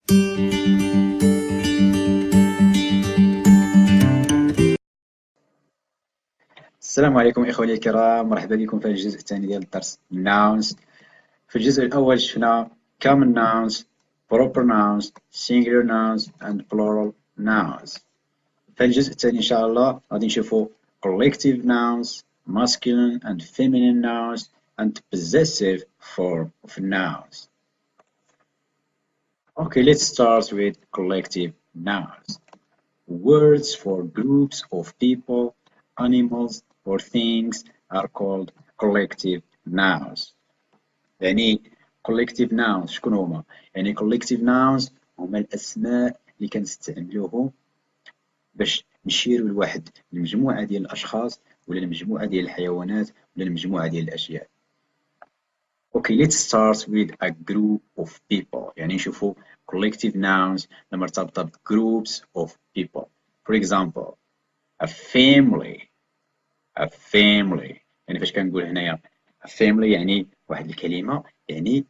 السلام عليكم إخواني الكرام، مرحبا بكم في الجزء الثاني ديال الدرس nouns. في الجزء الأول شفنا common nouns, proper nouns, singular nouns and plural nouns. في الجزء الثاني إن شاء الله غادي نشوفو collective nouns, masculine and feminine nouns and possessive form of nouns. Okay, let's start with collective nouns. Words for groups of people, animals or things are called collective nouns. يعني collective nouns شكون هما؟ يعني collective nouns هما الأسماء اللي كنستعملوهم باش نشيرو لواحد المجموعة ديال الأشخاص ولا المجموعة ديال الحيوانات ولا المجموعة ديال الأشياء. Okay, let's start with a group of people. يعني نشوفو collective nouns مرتبطة ب groups of people. For example, a family. A family. يعني فاش كنقول هنايا a family يعني واحد الكلمة يعني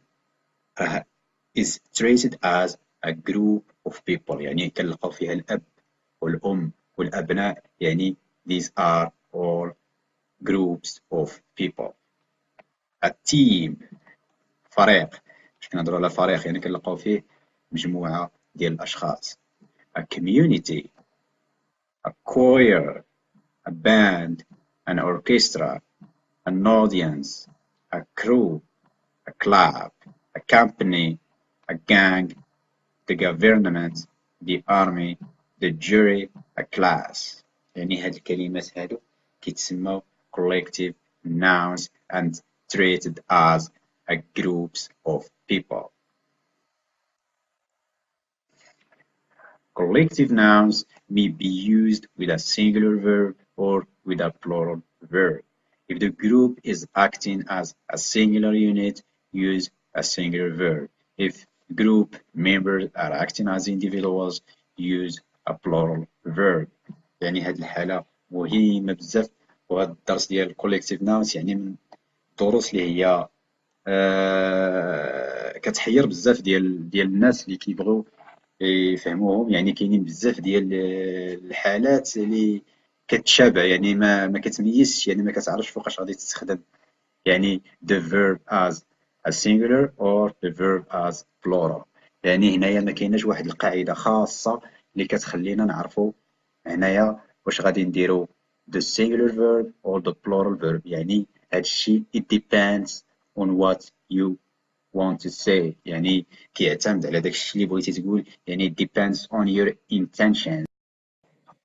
is treated as a group of people. يعني كنلقاو فيها الأب والأم والأبناء يعني these are all groups of people. A team فريق. باش كنهضرو على فريق يعني كنلقاو فيه مجموعة ديال الأشخاص. A community, a choir, a band, an orchestra, an audience, a crew, a club, a company, a gang, the government, the army, the jury, a class. يعني هاد الكلمات هادو كيتسموا collective nouns and treated as a groups of people. Collective nouns may be used with a singular verb or with a plural verb. If the group is acting as a singular unit, use a singular verb. If group members are acting as individuals, use a plural verb. يعني هاد الحالة مهمة بزاف، وهاد الدرس ديال collective nouns يعني من الدروس اللي هي كتحير بزاف ديال الناس اللي كيبغيو يفهموهم. يعني كاينين بزاف ديال الحالات اللي كتشابه يعني ما كتميزش، يعني ما كتعرفش فوقاش غادي تستخدم يعني the verb as a singular or the verb as plural. يعني هنايا ما كايناش واحد القاعدة خاصة اللي كتخلينا نعرفوا هنايا واش غادي نديرو the singular verb or the plural verb. يعني هادشي it depends on what you want to say. يعني كيعتمد على داكشي اللي بغيتي تقول، يعني it depends on your intention،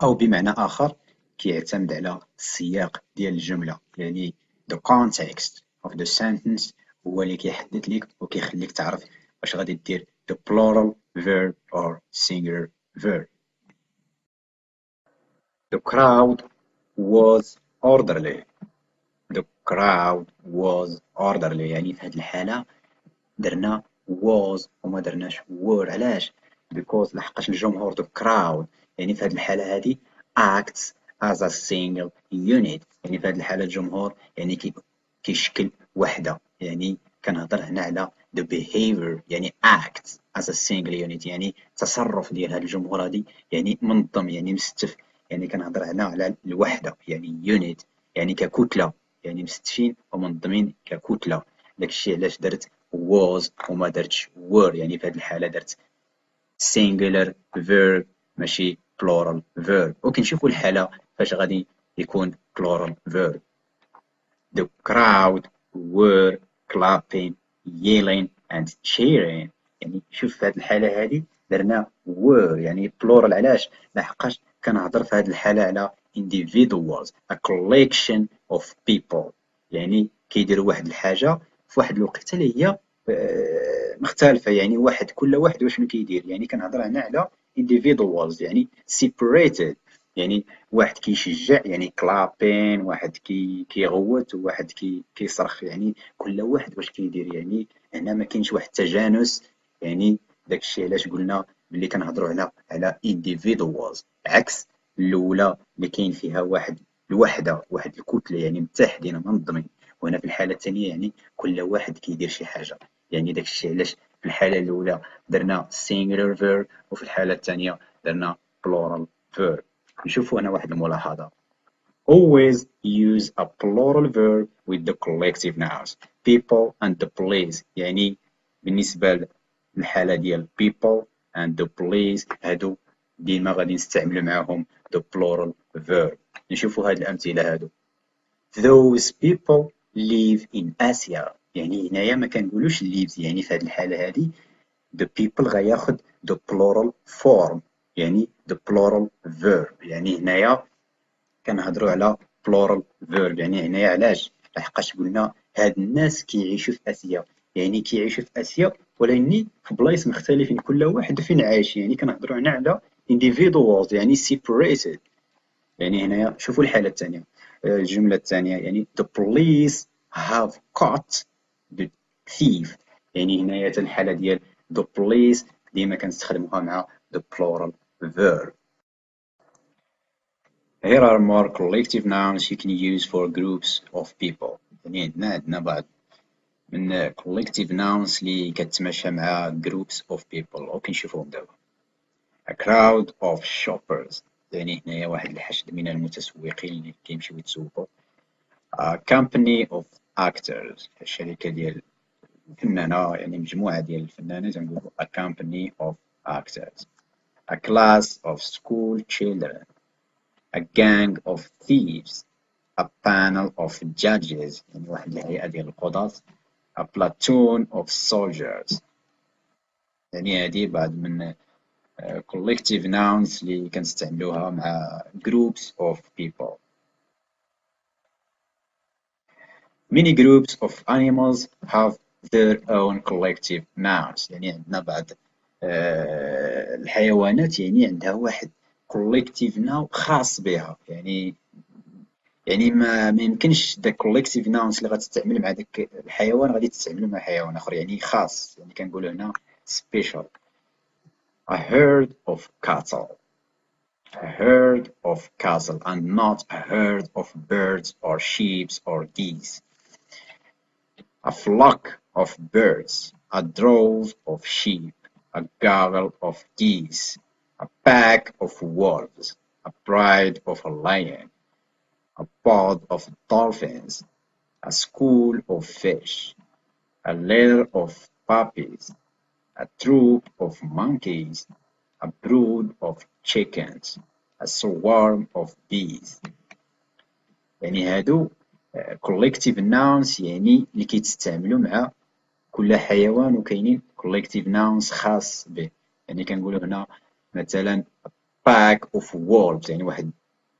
أو بمعنى آخر كيعتمد على السياق ديال الجملة. يعني the context of the sentence هو اللي كيحدد لك وكيخليك تعرف واش غادي دير the plural verb or singular verb. The crowd was orderly. The crowd was orderly. يعني في هذه الحالة درنا was وما درناش were. علاش؟ because لحقاش الجمهور the crowd يعني في هذه الحالة هذه acts as a single unit. يعني في هذه الحالة الجمهور يعني كيشكل وحدة. يعني كنهضر هنا على the behavior يعني acts as a single unit، يعني التصرف ديال هذا الجمهور هذه يعني منظم يعني مستف. يعني كنهضر هنا على الوحدة يعني unit يعني ككتلة، يعني مستفين ومنظمين ككتلة. داكشي علاش درت was وما درتش were. يعني في هذه الحالة درت singular verb ماشي plural verb. وكنشوفوا الحالة فاش غادي يكون plural verb. The crowd were clapping, yelling and cheering. يعني شوف في هذه الحالة هذه درنا were يعني plural. علاش؟ لحقاش كنهضر في هذه الحالة على individuals a collection of people. يعني كيديروا واحد الحاجة في واحد الوقيته اللي هي مختلفة. يعني كل واحد واشنو كيدير. يعني كنهضر هنا على individuals يعني separated. يعني واحد كيشجع يعني كلابين، واحد كيغوت وواحد كيصرخ. يعني كل واحد واش كيدير. يعني هنا ما كاينش واحد التجانس. يعني داكشي علاش قلنا ملي كنهضروا هنا على individuals عكس الاولى اللي كاين فيها واحد الوحده واحد الكتله يعني متحدين منظمين. وهنا في الحاله الثانيه يعني كل واحد كيدير شي حاجه. يعني داكشي علاش في الحالة الأولى درنا singular verb، وفي الحالة الثانية درنا plural verb. نشوفوا هنا واحد الملاحظة. Always use a plural verb with the collective nouns people and the place. يعني بالنسبة للحالة ديال people and the place هادو ديما غادي نستعملو معاهم the plural verb. نشوفوا هاد الأمثلة هادو. Those people live in Asia. يعني هنايا ما كنقولوش lives، يعني في هاد الحالة هادي the people غياخد the plural form، يعني the plural verb. يعني هنايا كنهضروا على plural verb. يعني هنايا علاش؟ لحقاش قلنا هاد الناس كيعيشوا في اسيا، يعني كيعيشوا في اسيا ولكن في بلايص مختلفين، كل واحد فين عايش. يعني كنهضروا هنا على individuals، يعني separated. يعني هنايا شوفوا الحالة الثانية، الجملة الثانية، يعني the police have caught the thief. يعني هنايا الحالة ديال the police ديما كنستخدموها مع the plural verb. Here are more collective nouns you can use for groups of people. يعني عندنا بعض من collective nouns اللي كتماشى مع groups of people وكنشوفوهم دابا. A crowd of shoppers، يعني هنايا واحد الحشد من المتسوقين اللي كيمشيو يتسوقوا. A company of actors، الشركة ديال الفنانة، يعني مجموعة ديال الفنانين تنقولوا a company of actors. A class of school children. A gang of thieves. A panel of judges، يعني واحد الهيئة ديال القضاة. A platoon of soldiers. يعني هذه بعض من collective nouns اللي كنستعملوها مع groups of people. Many groups of animals have their own collective nouns. يعني عندنا بعض الحيوانات يعني عندها واحد collective noun خاص بها. يعني ما يمكنش داك collective nouns اللي غتستعمل مع داك الحيوان غادي تستعملو مع حيوان اخر، يعني خاص. يعني كنقولوا هنا special. A herd of cattle. A herd of cattle and not a herd of birds or sheep or geese. A flock of birds, a drove of sheep, a gaggle of geese, a pack of wolves, a pride of a lion, a pod of dolphins, a school of fish, a litter of puppies, a troop of monkeys, a brood of chickens, a swarm of bees. يعني هادو collective nouns يعني اللي كيتستعملوا مع كل حيوان، وكاينين collective nouns خاص به. يعني كنقولوا هنا مثلا pack of wolves، يعني واحد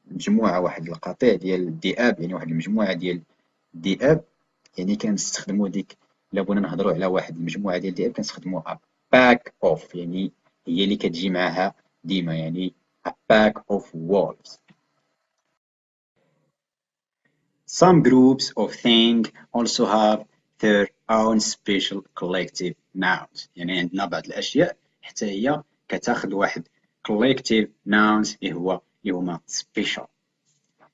مجموعة، واحد القطيع ديال الذئاب، يعني واحد المجموعة ديال الذئاب. يعني كنستخدموا ديك إلا بغينا نهضروا على واحد المجموعة ديال الذئاب كنستخدموا a pack of، يعني هي اللي كتجي معاها ديما، يعني a pack of wolves. Some groups of things also have their own special collective nouns. يعني عندنا بعض الأشياء حتى هي كتاخد واحد collective nouns اللي هما special.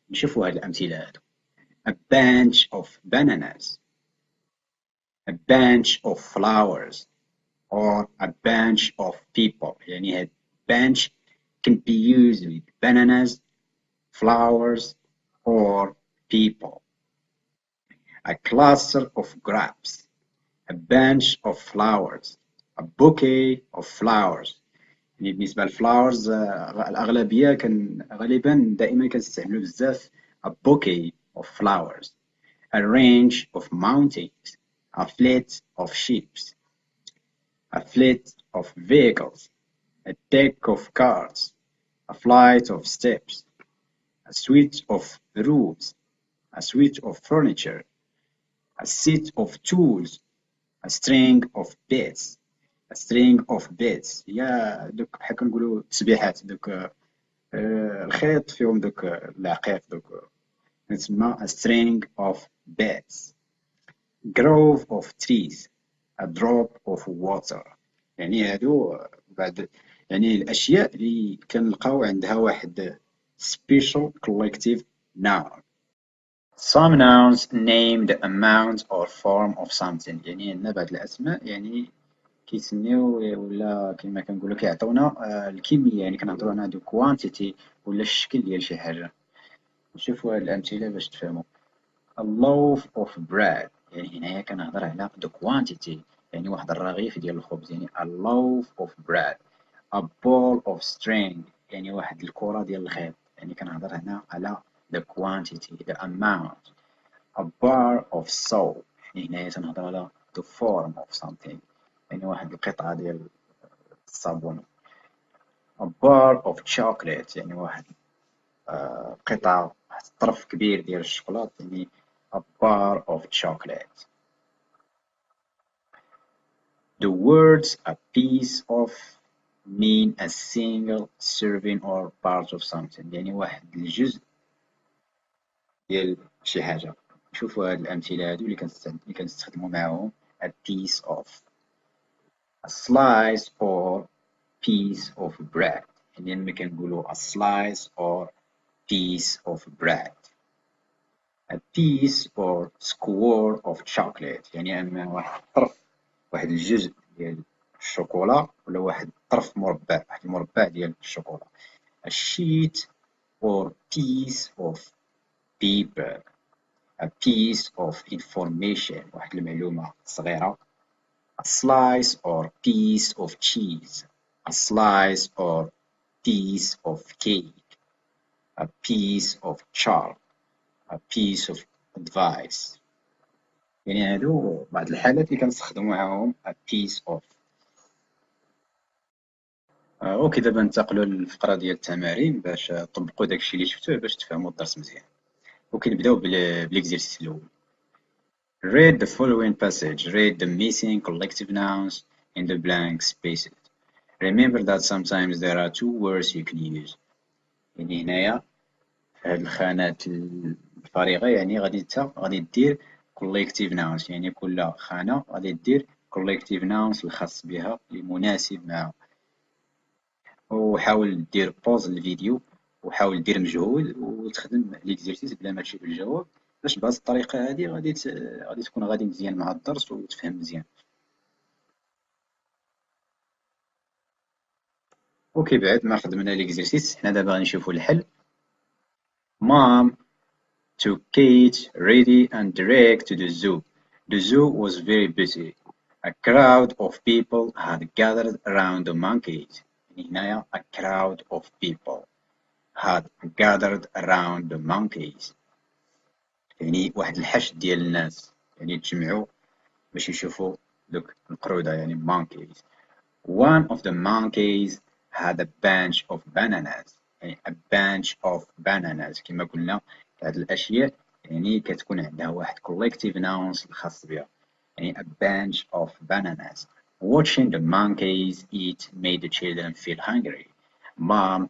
نشوفوا هاد الأمثلة هادو. A bunch of bananas, a bunch of flowers, or a bunch of people. يعني هاد bunch can be used with bananas, flowers, or people. A cluster of grapes, a bunch of flowers, a bouquet of flowers. يعني بالنسبة للفلاورز الأغلبية غالبا دائما كنستعملو بزاف a bouquet of flowers. A range of mountains, a fleet of ships, a fleet of vehicles, a deck of cards, a flight of steps, a suite of rooms, a suite of furniture, a set of tools, a string of beds. A string of beds هي دوك بحال كنقولوا تسبيحات، دوك الخيط فيهم دوك العقيق، دوك نسمى a string of beds. Grove of trees, a drop of water. يعني هادو بعد يعني الأشياء اللي كنلقاو عندها واحد special collective noun. Some nouns name the amount or form of something. يعني عندنا بعض الأسماء يعني كيتسنيو ولا كما كنقولوا كيعطيونا الكميه، يعني كنهضروا هنا دو كوانتيتي ولا الشكل ديال شي حاجه. نشوفوا هاد الامثله باش تفهموا. a loaf of bread، يعني هنايا كنهضر على the quantity، يعني واحد الرغيف ديال الخبز، يعني a loaf of bread. a ball of string، يعني واحد الكرة ديال الخيط، يعني كنهضر هنا على the quantity the amount. a bar of soap، يعني هنايا تنهضر على the form of something، يعني واحد القطعة ديال الصابون. a bar of chocolate، يعني واحد قطعة، واحد الطرف كبير ديال الشوكولات، يعني a bar of chocolate. The words a piece of mean a single serving or part of something، يعني واحد الجزء ديال شي حاجة. شوفوا هاد الأمثلة هادو اللي كنستخدمو معاهم a piece of، a slice or piece of bread، يعني لما كنقولو a slice or piece of bread. a piece or square of chocolate، يعني أما واحد الطرف، واحد الجزء ديال الشوكولا، ولا واحد الطرف مربع، واحد المربع ديال الشوكولا. a sheet or piece of paper. a piece of information، واحد المعلومة صغيرة. a slice or piece of cheese. a slice or piece of cake. a piece of chalk. a piece of advice. يعني هادو بعض الحالات اللي كنستخدمو معاهم a piece of. اوكي، دابا ننتقلوا للفقرة ديال التمارين باش طبقوا داكشي اللي شفتوه باش تفهموا الدرس مزيان. وكنبداو بالاكزرسيس الاول. read the following passage. read the missing collective nouns in the blank spaces. remember that sometimes there are two words you can use. يعني هنايا هاد الخانات الفارغة، يعني غادي دير collective nouns، يعني كل خانة غادي دير collective nouns الخاص بها اللي مناسب معها. وحاول دير بوز للفيديو وحاول دير مجهود وتخدم ليكزيرسيس بلا ما تشوف الجواب، باش بهذه الطريقة هذه غادي تكون غادي مزيان مع الدرس وتفهم مزيان. اوكي، بعد ما خدمنا ليكزيرسيس حنا دابا غادي نشوفوا الحل. Mom took Kate, Reddy and Derek to the zoo. The zoo was very busy. A crowd of people had gathered around the monkeys. يعني هنايا a crowd of people had gathered around the monkeys، يعني واحد الحشد ديال الناس، يعني تجمعوا باش يشوفوا دوك القرودة، يعني monkeys. One of the monkeys had a bunch of bananas، يعني a bunch of bananas. كما قلنا هاد الأشياء يعني كتكون عندها واحد collective nouns الخاص بها، يعني a bunch of bananas. Watching the monkeys eat made the children feel hungry. Mom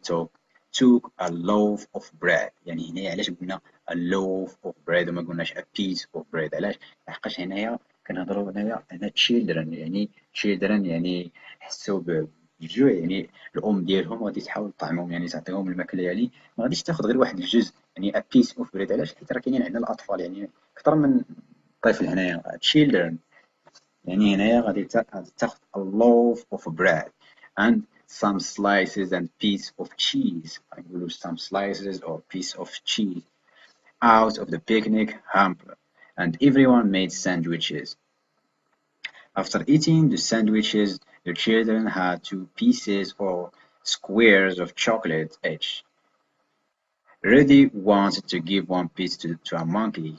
took a loaf of bread، يعني هنا علاش قلنا a loaf of bread وما قلناش a piece of bread؟ علاش؟ لحقاش هنايا كنهضروا هنا children، يعني children يعني حسوا بالجوع، يعني الام ديالهم غادي تحاول تطعمهم، يعني تعطيهم الماكله، يعني ما غاديش تاخذ غير واحد الجزء، يعني a piece of bread. علاش؟ حيت راه كاينين عندنا الاطفال، يعني اكثر من طفل هنايا. children يعني هنايا غادي تاخذ a loaf of bread and some slices and piece of cheese. نقولوا some slices or piece of cheese out of the picnic hamper, and everyone made sandwiches. After eating the sandwiches, the children had 2 pieces or squares of chocolate each. Reddy wanted to give one piece to a monkey,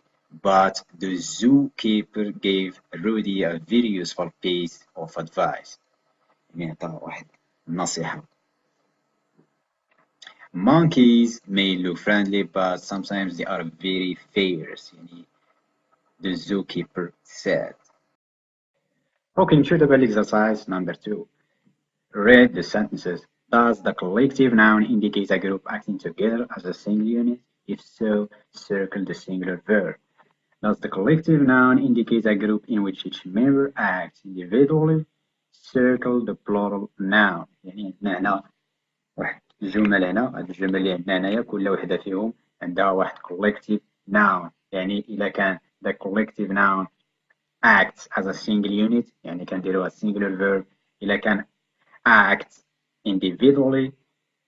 but the zookeeper gave Rudy a very useful piece of advice. يعني عطاه واحد النصيحة. Monkeys may look friendly, but sometimes they are very fierce. يعني the zookeeper said. Okay, نمشيو دابا l'exercise number 2. Read the sentences. Does the collective noun indicate a group acting together as a single unit? If so, circle the singular verb. Does the collective noun indicate a group in which each member acts individually? Circle the plural noun. يعني عندنا هنا واحد الجمل، هنا هاد الجمل اللي عندنا هنايا كل وحدة فيهم عندها واحد collective noun، يعني إلا كان the collective noun acts as a single unit يعني كنديروها singular verb. إلا كان act individually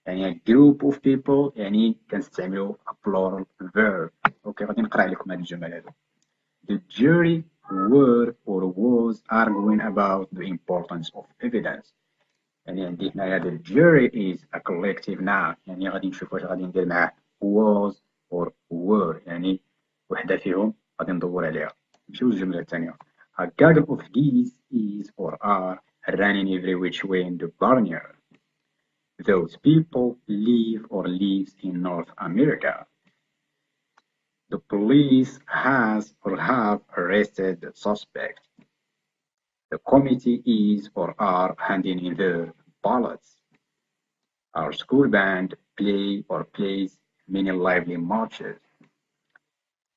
يعني a group of people يعني كنستعملو a plural verb. اوكي غادي نقرا عليكم هاد الجمل هادو. The jury were or was arguing about the importance of evidence. يعني عندي هنايا the jury is a collective noun يعني غادي نشوف واش غادي ندير معاه was or were يعني وحدة فيهم غادي ندور عليها. نمشيو للجملة الثانية. A gaggle of geese is or are running every which way in the barnyard. Those people live or lives in North America. The police has or have arrested the suspect. The committee is or are handing in their ballots. Our school band play or plays many lively marches.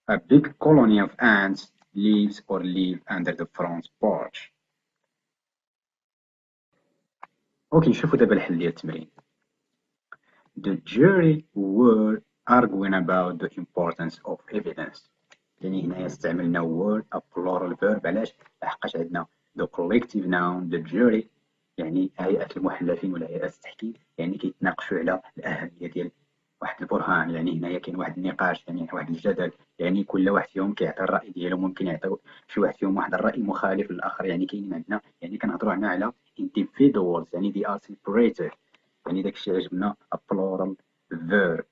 A big colony of ants lives or live under the front porch. اوكي نشوفوا دابا الحل ديال التمرين. The jury were arguing about the importance of evidence. يعني هنايا استعملنا word a plural verb. علاش؟ لحقاش عندنا the collective noun the jury يعني هيئة المحلفين ولا هيئة التحكيم يعني كيتناقشوا على الأهمية ديال واحد البرهان. يعني هنايا كاين واحد النقاش يعني واحد الجدل يعني كل واحد فيهم كيعطي الرأي ديالو. ممكن يعطيو شي واحد فيهم واحد الرأي مخالف للآخر. يعني كاينين عندنا يعني كنهضروا هنا على individuals يعني they are separated يعني داكشي عجبنا a plural verb.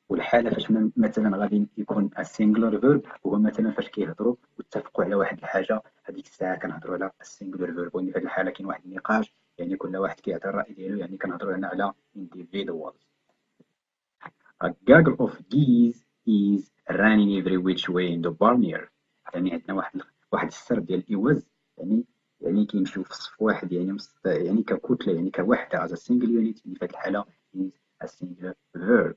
والحاله فاش مثلا غادي يكون a singular verb هو مثلا فاش كيهضروا واتفقوا على واحد الحاجه هذيك الساعه كنهضروا على singular verb. وفي هذه الحاله كاين واحد النقاش يعني كل واحد كيعطي الراي ديالو يعني كنهضروا هنا على individuals. A gaggle of geese is running every which way in the barnyard. يعني عندنا واحد السرب ديال الايواز يعني كيمشيو في صف واحد يعني ككتله يعني كوحده as a single unit. يعني في هذه الحاله is a singular verb.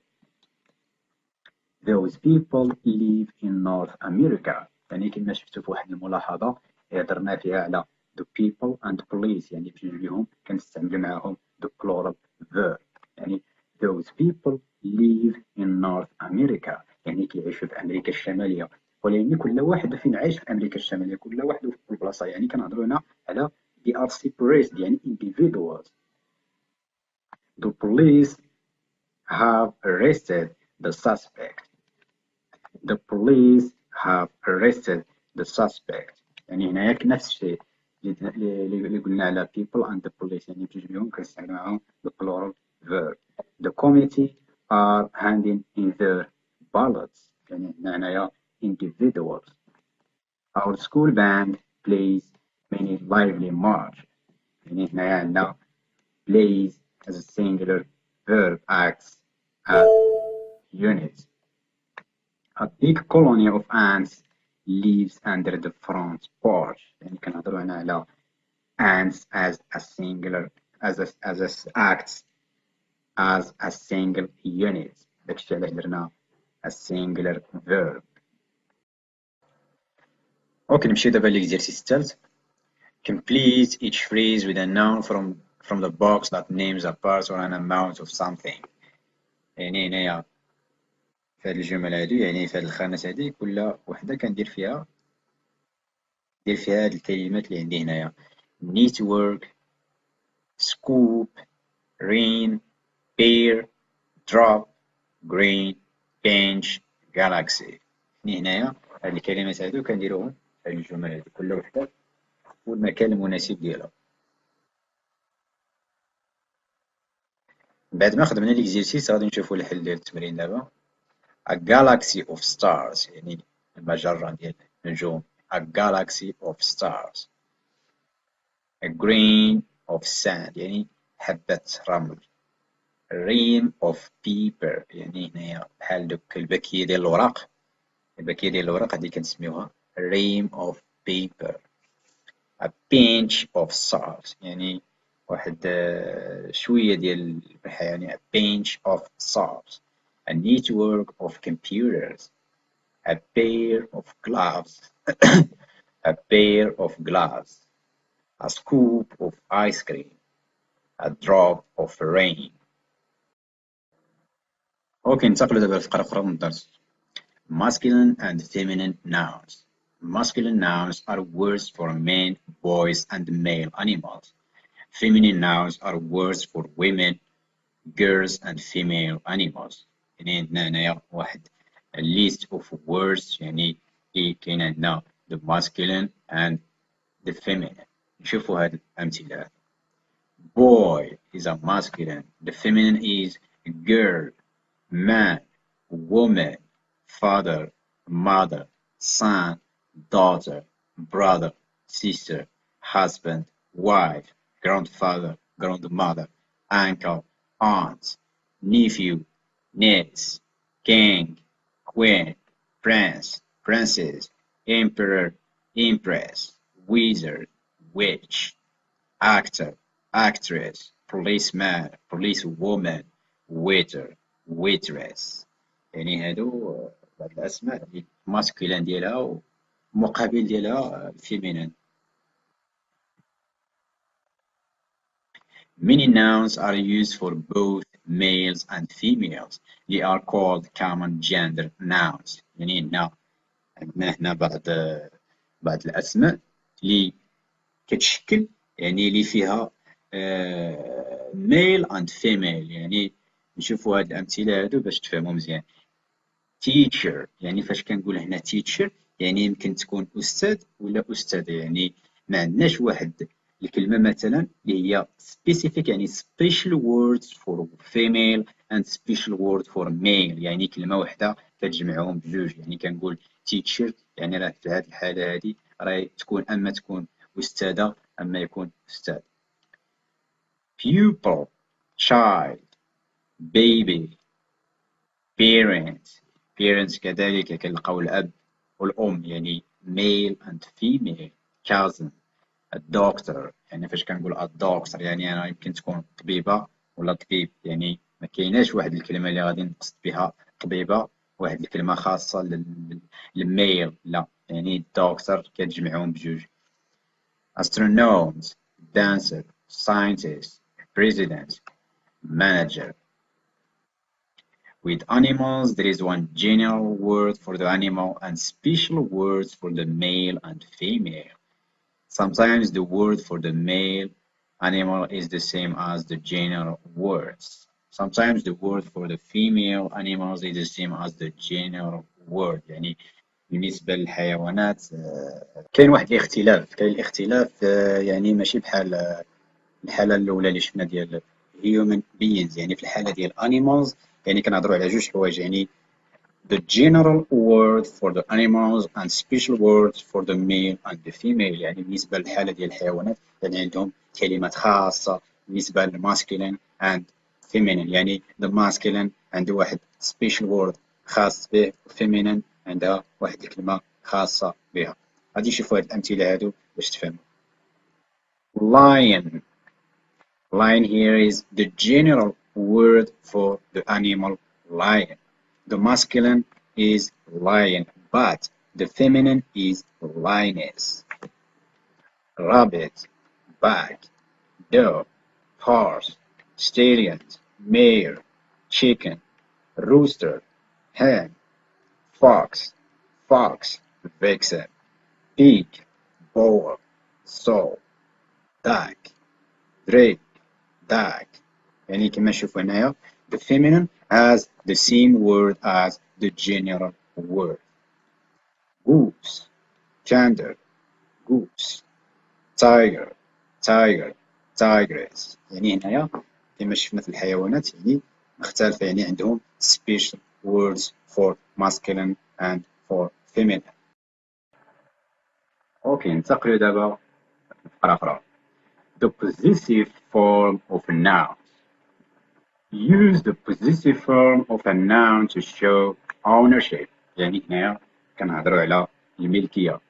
Those people live in North America. يعني كما شفتوا في واحد الملاحظة هضرنا فيها على the people and police يعني بجوج ليهم كنستعملوا معاهم the plural verb. يعني those people live in North America يعني كيعيشوا في أمريكا الشمالية. ولكن كل واحد فين عايش في أمريكا الشمالية كل واحد في البلاصة. يعني كنهضروا هنا على they are separated يعني individuals. The police have arrested the suspect. The police have arrested the suspect. يعني هنايا نفس الشيء اللي قلنا على people and the police يعني بجوج بيهم كنستعملو معاهم the plural verb. The committee are handing in their ballots يعني هنايا individuals. Our school band plays many lively march يعني هنايا عندنا plays as a singular verb acts as units. A big colony of ants lives under the front porch. يعني كنهضروا هنا على ants as a singular as acts as a single unit. داكشي علاش درنا a singular verb. اوكي نمشيو دابا للإكزرسيس الثالث. Complete each phrase with a noun from the box that names a part or an amount of something. يعني هنايا في هاد الجمل هادو يعني في هاد الخانات هادي كل وحده كندير فيها هاد الكلمات اللي عندي هنايا network scoop rain bear drop green bench galaxy. هنايا هاد الكلمات هادو كنديروهم في هاد الجمل هادي كل وحده والمكان المناسب ديالها. بعد ما خدمنا ليكزيرسيس غادي نشوفو الحل ديال التمرين دابا. A galaxy of stars يعني المجرة ديال النجوم. A galaxy of stars. A grain of sand يعني حبة رمل. A ream of paper يعني هنايا بحال دوك الباكية ديال الوراق. الباكية ديال الوراق هادي كنسميوها ream of paper. A pinch of salt يعني واحد شوية ديال الملح يعني a pinch of salt. A network of computers. A pair of gloves. A pair of gloves. A scoop of ice cream. A drop of rain. اوكي ننتقلوا دابا لفقرة أخرى من الدرس. Masculine and feminine nouns. Masculine nouns are words for men, boys, and male animals. Feminine nouns are words for women, girls, and female animals. يعني عندنا هنايا واحد a list of words يعني كاين عندنا the masculine and the feminine. نشوفوا هاد الأمثلة. Boy is a masculine. The feminine is girl, man, woman, father, mother, son, daughter, brother, sister, husband, wife, grandfather, grandmother, uncle, aunt, nephew, niece, king, queen, prince, princess, emperor, empress, wizard, witch, actor, actress, policeman, policewoman, waiter, waitress. يعني هادو بعض الأسماء اللي ماسكولين ديالها ومقابل ديالها الفيمينين. Many nouns are used for both males and females. They are called common gender nouns. يعني عندنا هنا بعض الأسماء اللي كتشكل يعني اللي فيها male and female. يعني نشوفوا هاد الأمثلة هادو باش تفهموا مزيان. teacher يعني فاش كنقول هنا teacher يعني يمكن تكون أستاذ ولا أستاذة. يعني ما عندناش واحد الكلمة مثلا اللي هي specific يعني special words for female and special word for male. يعني كلمة واحدة كتجمعهم بجوج. يعني كنقول teacher يعني راه في هذه الحالة هذه راه تكون أما تكون أستاذة أما يكون أستاذ. pupil, child, baby, parent. parents كذلك كنلقاو الأب والأم يعني male and female. cousin, a doctor يعني فاش كنقول a doctor يعني أنا يمكن تكون طبيبة ولا طبيب. يعني ما كايناش واحد الكلمة اللي غادي نقصد بها طبيبة واحد الكلمة خاصة للميل لا. يعني doctor كتجمعهم بجوج. astronauts, dancer, scientist, president, manager. With animals, there is one general word for the animal and special words for the male and female. Sometimes the word for the male animal is the same as the general words. Sometimes the word for the female animals is the same as the general word. يعني بالنسبة للحيوانات كاين واحد الاختلاف. كاين الاختلاف يعني ماشي بحال الحالة الأولى اللي شفنا ديال human beings. يعني في الحالة ديال animals يعني كنهضروا على جوج حوايج. يعني the general word for the animals and special words for the male and the female. يعني بالنسبة للحالة ديال الحيوانات يعني عندهم كلمات خاصة بالنسبة للmasculine and feminine. يعني the masculine عنده واحد special word خاص به feminine عندها واحد الكلمة خاصة بها. غادي نشوفوا هاد الأمثلة هادو باش تفهموا. lion. Lion here is the general word for the animal lion. The masculine is lion, but the feminine is lioness. Rabbit, bag, dog, horse, stallion, mare, chicken, rooster, hen, fox, vixen, pig, boar, sow, duck, drake, duck. يعني كما نشوفوا هنايا the feminine has the same word as the general word. goose, gander, goose, tiger, tigress. يعني هنايا كما شفنا في الحيوانات يعني مختلفة. يعني عندهم special words for masculine and for feminine. اوكي ننتقلوا دابا لفقرة أخرى. The possessive form of a noun. Use the possessive form of a noun to show ownership. يعني هنايا كنهضروا على الملكية.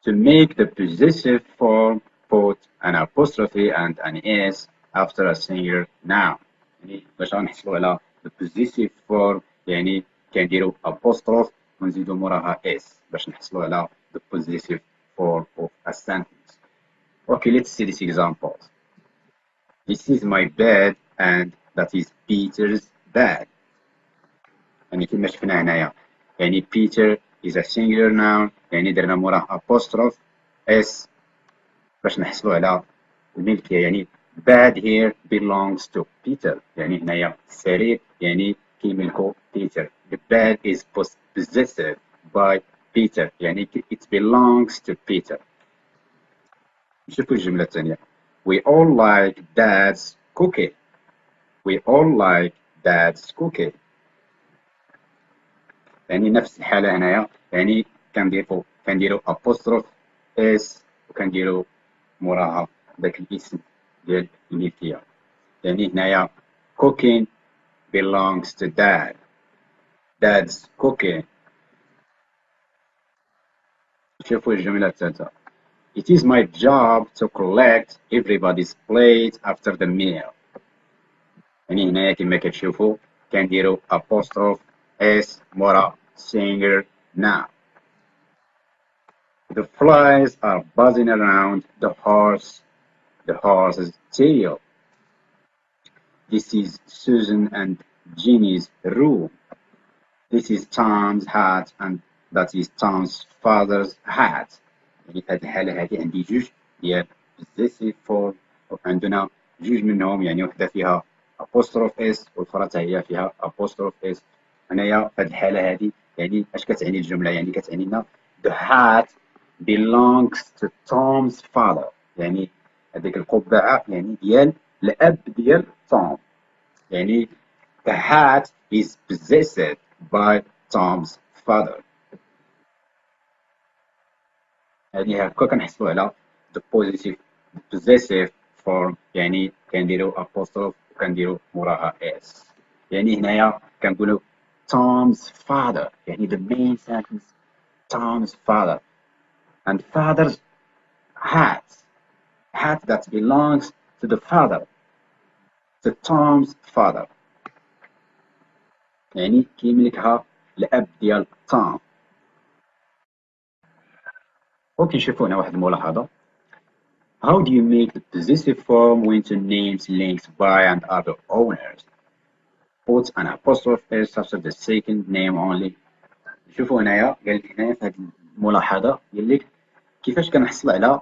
To make the possessive form put an apostrophe and an s after a single noun. يعني باش غنحصلوا على the possessive form يعني كنديروا apostrophe ونزيدوا موراها s باش نحصلوا على the possessive form of a sentence. Okay, let's see this example. This is my bed and that is Peter's bed. يعني كما شفنا هنايا يعني Peter is a singular noun يعني درنا موراه apostrophe s باش نحصلوا على الملكية. يعني bed here belongs to Peter يعني هنايا السرير يعني كيملكو Peter. The bed is possessed by Peter يعني it belongs to Peter. نشوفوا الجملة الثانية. We all like dad's cookie. We all like dad's cookie. يعني نفس الحالة هنايا يعني كنديرو apostrophe s وكنديرو موراها داك الاسم ديال الملكية. يعني هنايا cooking belongs to dad. Dad's cooking. شوفوا الجملة الثالثة. It is my job to collect everybody's plate after the meal. يعني هنايا كما كتشوفوا كنديرو apostrophe s مورا singular noun. The flies are buzzing around the horse's tail. This is Susan and Jeannie's room. This is Tom's hat and that is Tom's father's hat. يعني في هذه الحالة هذه عندي جوج ديال possessive form وعندنا جوج منهم يعني وحدة فيها apostrophe s والأخرى حتى هي فيها apostrophe s. هنايا في هذه الحالة هذه يعني اش كتعني الجملة؟ يعني كتعني لنا the hat belongs to Tom's father. يعني هذيك القبعة يعني ديال الأب ديال توم. يعني the hat is possessed by Tom's father. يعني هكا كنحصلوا على the possessive form يعني كنديرو apostrophe وكنديرو موراها s. يعني هنايا كنقولوا Tom's father يعني the main sentence Tom's father and father's hat that belongs to the father to Tom's father يعني كيملكها الأب ديال توم. وكنشوفوا هنا واحد الملاحظة. How do you make the possessive form when two names linked by and other owners? Put an apostrophe s after the second name only. شوفوا هنايا قال لك هنايا في هذه الملاحظة قال لك كيفاش كنحصل على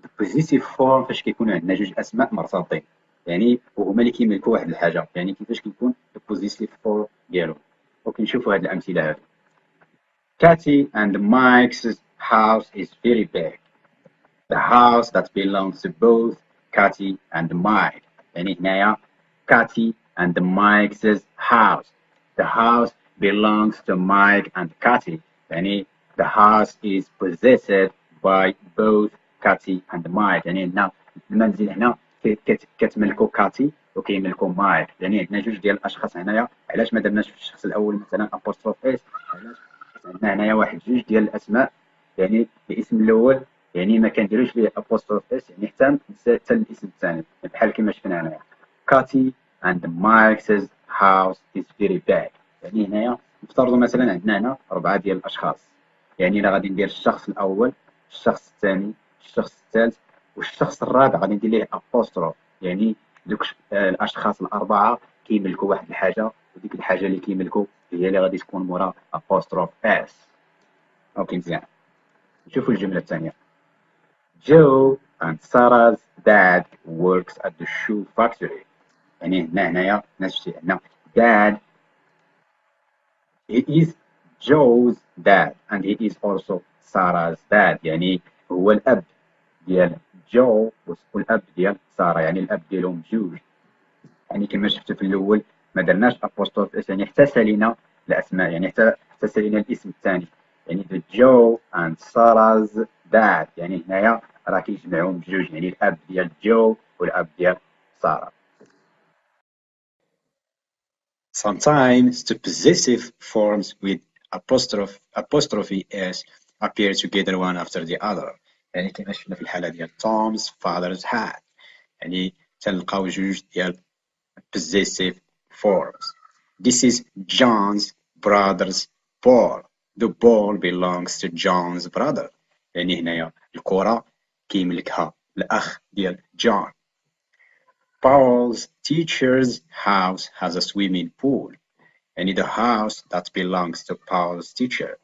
the possessive form فاش كيكونوا عندنا جوج أسماء مرتبطين يعني وهما اللي كيملكوا واحد الحاجة. يعني كيفاش كيكون the possessive form ديالو. وكنشوفوا هذه الأمثلة هذه. Cathy and Mike's house is very big. The house that belongs to both Cathy and Mike. يعني هنايا Cathy and Mike's house. The house belongs to Mike and Cathy. يعني the house is possessed by both Cathy and Mike. يعني هنا المنزل هنا كتملكو كاتي وكيملكو مايك. يعني عندنا جوج ديال الاشخاص هنايا. علاش ما درناش في الشخص الاول مثلا apostrophe اس؟ علاش عندنا هنايا واحد جوج ديال الاسماء يعني الاسم الاول يعني ما كنديروش ليه apostrophe اس يعني حتى الاسم الثاني بحال كما شفنا هنايا كاتي and Mike's house is very big. يعني هنايا نفترضوا مثلا عندنا هنا 4 ديال الاشخاص. يعني الا غادي ندير الشخص الاول الشخص الثاني الشخص الثالث والشخص الرابع غادي ندير ليه apostrophe. يعني دوك الاشخاص الاربعه كيملكوا واحد الحاجه وديك الحاجه اللي كيملكوا هي اللي غادي تكون مورا apostrophe s. اوكي مزيان. نشوفوا الجمله الثانيه. Joe and Sarah's dad works at the shoe factory. يعني هنايا نفس الشيء عندنا dad he is Joe's dad and he is also Sarah's dad. يعني هو الاب ديال جو والاب ديال ساره. يعني الاب ديالهم بجوج. يعني كما شفتوا في الاول ما درناش apostrophe اس يعني حتى سالينا الاسماء يعني حتى سالينا الاسم الثاني. يعني جو and Sarah's dad يعني هنايا راه كيجمعوهم بجوج يعني الاب ديال جو والاب ديال ساره. Sometimes the possessive forms with apostrophe s appear together one after the other. يعني كما شفنا في الحالة ديال Tom's father's hat. يعني تلقاو جوج ديال possessive forms. This is John's brother's ball. The ball belongs to John's brother. يعني هنايا الكرة كيملكها الأخ ديال جون. Paul's teacher's house has a swimming pool. يعني the house that belongs to Paul's teacher.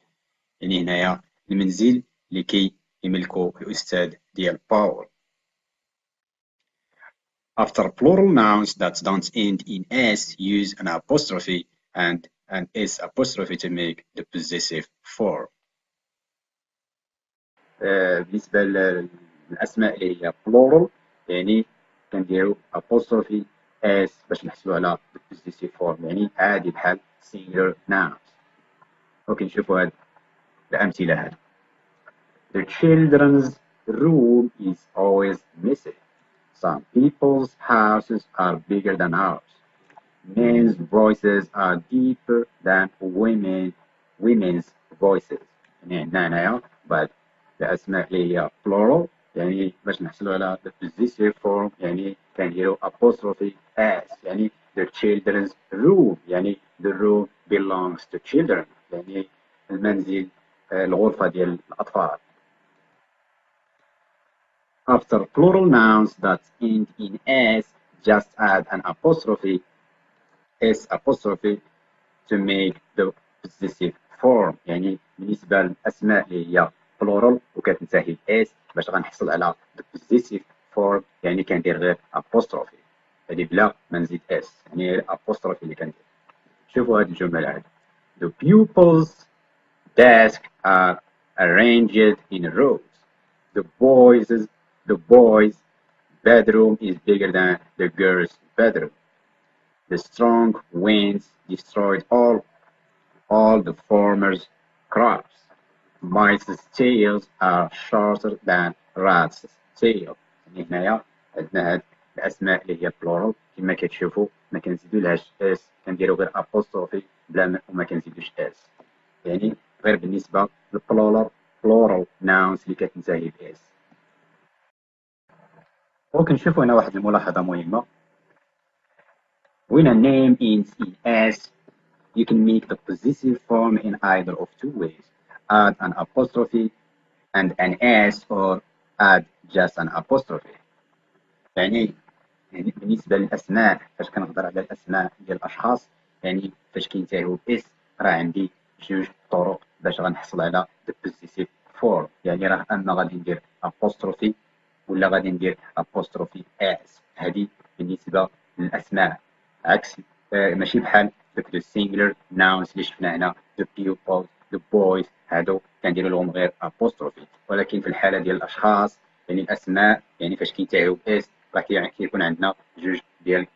يعني هنايا المنزل لكي يملكو الأستاذ ديال باول. After plural nouns that don't end in s, use an apostrophe and an s apostrophe to make the possessive form. بالنسبة للأسماء اللي هي plural يعني كنديرو apostrophe s باش نحصلو على the possessive form، يعني عادي بحال singular nouns. نشوفو هاد الأمثلة هاد. The children's room is always messy. Some people's houses are bigger than ours. Men's voices are deeper than women's voices. يعني عندنا هنايا بعض الأسماء اللي هي plural، يعني باش نحصلو على the possessive form يعني كنديرو apostrophe s، يعني the children's room، يعني the room belongs to children، يعني المنزل الغرفة ديال الأطفال. After plural nouns that end in s, just add an apostrophe s apostrophe to make the possessive form. يعني بالنسبة للأسماء اللي هي plural وكتنتهي ب s باش غنحصل على the possessive form، يعني كندير غير apostrophe، يعني بلا ما نزيد s، يعني غير apostrophe اللي كندير. شوفوا هاد الجملة هادي. The pupils' desks are arranged in rows. The boys' bedroom is bigger than the girls' bedroom. The strong winds destroyed all the farmers' crops. Mice's tails are shorter than rats' tail. يعني هنايا عندنا هاد الأسماء اللي هي plural كما كتشوفوا ما كنزيدولهاش s، كنديرو غير apostrophe بلا وما كنزيدوش s، يعني غير بالنسبة للبلورال nouns اللي كتنتهي ب s. وكنشوفوا هنا واحد الملاحظة مهمة. When a name ends in s, you can make the possessive form in either of two ways. Add an apostrophe and an s, or add just an apostrophe. يعني بالنسبة للأسماء فاش كنهضر على الأسماء ديال الأشخاص، يعني فاش كينتهيو ب s راه عندي جوج طرق باش غنحصل على the possessive form، يعني راه أما غادي ندير apostrophe ولا غادي ندير apostrophe s. هذه بالنسبة للأسماء، عكس ماشي بحال دوك the singular nouns اللي شفنا هنا the pupils the boys هادو كنديرو لهم غير apostrophe. ولكن في الحالة ديال الأشخاص يعني الأسماء يعني فاش كينتهيو ب s راه كيكون عندنا جوج ديال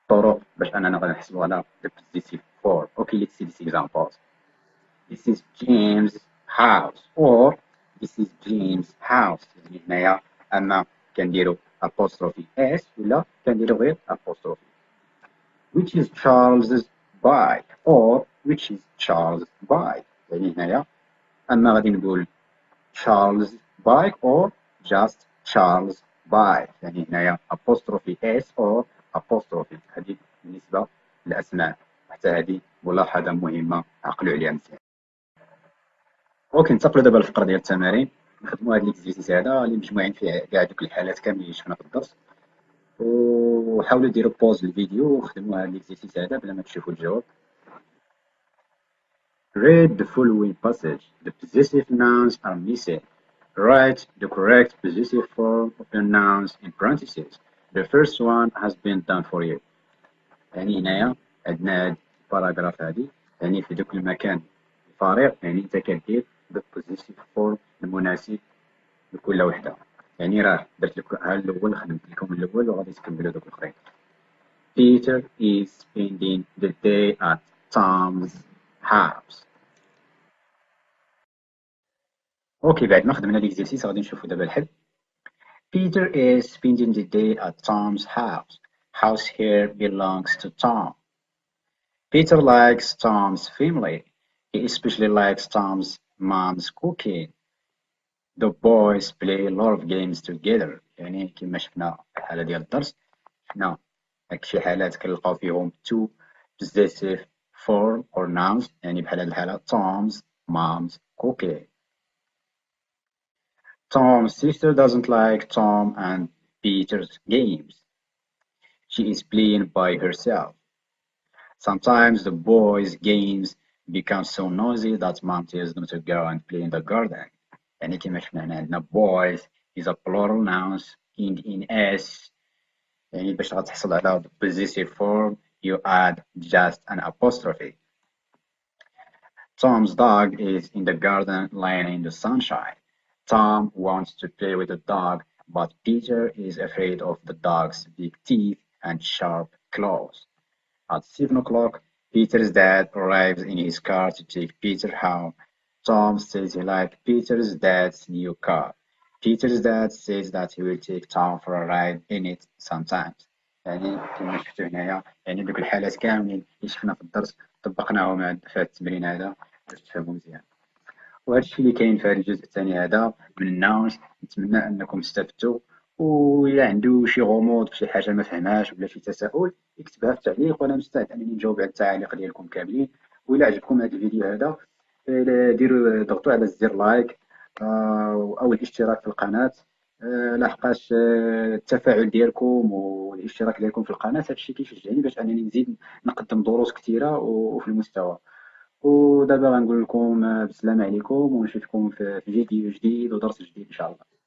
الطرق باش أننا غادي نحصلو على the possessive form. Let's see these examples. This is James' house, or this is James' house. يعني هنايا أما كنديرو apostrophe s ولا كنديرو غير apostrophe. Which is Charles's bike, or which is Charles' bike. يعني هنايا أما غادي نقول Charles' bike or just Charles' bike، يعني هنايا apostrophe s or apostrophe. هذه بالنسبة للأسماء، حتى هذه ملاحظة مهمة عقلوا عليها مزيان. ننتقلوا دابا للفقرة ديال التمارين. نخدموا هاد ليكزيرسيس هذا اللي مجموعين فيه كاع دوك الحالات كاملين اللي شفنا في الدرس، وحاولوا ديروا بوز للفيديو وخدموا هاد ليكزيرسيس هذا بلا ما تشوفوا الجواب. Read the following passage. The possessive nouns are missing. Write the correct possessive form of the nouns in parentheses. The first one has been done for you. يعني هنايا عندنا هاد الباراغراف هادي، يعني في دوك المكان الفارغ يعني انت كدير the possessive form المناسب لكل وحدة. يعني راه درت لكم ها الأول، خدمت لكم الأول وغادي تكملوا دوك الآخرين. Peter is spending the day at Tom's house. بعد ما خدمنا ليكزيرسيس غادي نشوفو دابا الحل. Peter is spending the day at Tom's house. House here belongs to Tom. Peter likes Tom's family. He especially likes Tom's mom's cooking. The boys play a lot of games together. يعني كما شفنا في الحالة ديال الدرس، شفنا هاك شي حالات كنلقاو فيهم two possessive form or nouns، يعني بحال هاد الحالة Tom's mom's cooking. Tom's sister doesn't like Tom and Peter's games. She is playing by herself. Sometimes the boys' games become so noisy that mom tells them to go and play in the garden. يعني كما شفنا هنا عندنا boys is a plural nouns end in s. يعني باش غتحصل على the possessive form you add just an apostrophe. Tom's dog is in the garden lying in the sunshine. Tom wants to play with the dog, but Peter is afraid of the dog's big teeth and sharp claws. At 7 o'clock, Peter's dad arrives in his car to take Peter home. Tom says he likes Peter's dad's new car. Peter's dad says that he will take Tom for a ride in it sometimes. يعني كما شفتوا هنايا يعني دوك الحالات كاملين اللي شفنا في الدرس طبقناهم في هذا التمرين هذا باش تفهموا مزيان. وهذا الشيء اللي كاين في هذا الجزء الثاني هذا من الناونز. نتمنى انكم استفدتوا، وإلا عنده شي غموض في شي حاجه ما فهمهاش ولا شي تساؤل يكتبها في التعليق، وانا مستعد انني نجاوب على التعاليق ديالكم كاملين. وإلا عجبكم هذا الفيديو هذا ديروا ضغطوا على زر لايك او الاشتراك في القناه، لحقاش التفاعل ديالكم والاشتراك ديالكم في القناه هذا الشيء كيشجعني باش انني نزيد نقدم دروس كثيره وفي المستوى. ودابا غنقول لكم بالسلامة عليكم، ونشوفكم في فيديو جديد ودرس جديد إن شاء الله.